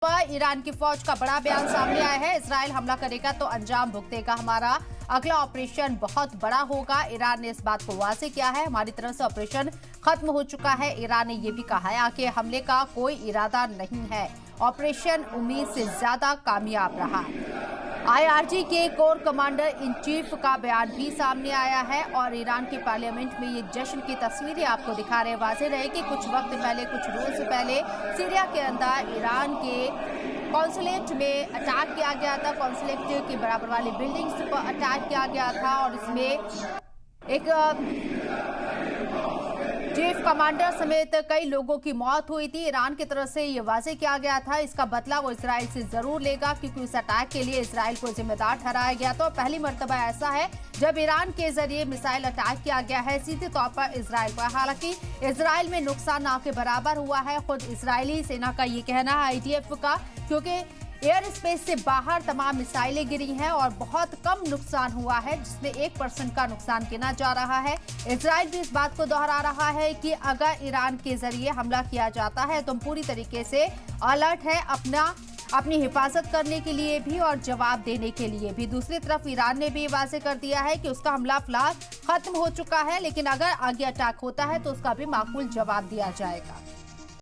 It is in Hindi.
ईरान की फौज का बड़ा बयान सामने आया है। इजराइल हमला करेगा तो अंजाम भुगतेगा, हमारा अगला ऑपरेशन बहुत बड़ा होगा। ईरान ने इस बात को वाजे किया है, हमारी तरफ से ऑपरेशन खत्म हो चुका है। ईरान ने यह भी कहा है कि हमले का कोई इरादा नहीं है, ऑपरेशन उम्मीद से ज्यादा कामयाब रहा। आईआरजी के कोर कमांडर इन चीफ का बयान भी सामने आया है और ईरान के पार्लियामेंट में ये जश्न की तस्वीरें आपको दिखा रहे। वाज़ेह रहे कि कुछ वक्त पहले, कुछ रोज पहले सीरिया के अंदर ईरान के कॉन्सुलेट में अटैक किया गया था। कॉन्सुलेट के बराबर वाली बिल्डिंग्स पर अटैक किया गया था और इसमें एक चीफ कमांडर समेत कई लोगों की मौत हुई थी। ईरान की तरफ से ये वाजे किया गया था, इसका बदला वो इजराइल से जरूर लेगा, क्योंकि इस अटैक के लिए इजराइल को जिम्मेदार ठहराया गया था। पहली मर्तबा ऐसा है जब ईरान के जरिए मिसाइल अटैक किया गया है सीधे तौर पर इजराइल पर। हालांकि इजराइल में नुकसान ना के बराबर हुआ है, खुद इजरायली सेना का ये कहना है, आईडीएफ का, क्योंकि एयर स्पेस से बाहर तमाम मिसाइलें गिरी हैं और बहुत कम नुकसान हुआ है, जिसमें 1% का नुकसान गिना जा रहा है। इजराइल भी इस बात को दोहरा रहा है कि अगर ईरान के जरिए हमला किया जाता है तो हम पूरी तरीके से अलर्ट है, अपनी हिफाजत करने के लिए भी और जवाब देने के लिए भी। दूसरी तरफ ईरान ने भी वाज़ेह कर दिया है कि उसका हमला फिलहाल खत्म हो चुका है, लेकिन अगर आगे अटैक होता है तो उसका भी माकूल जवाब दिया जाएगा।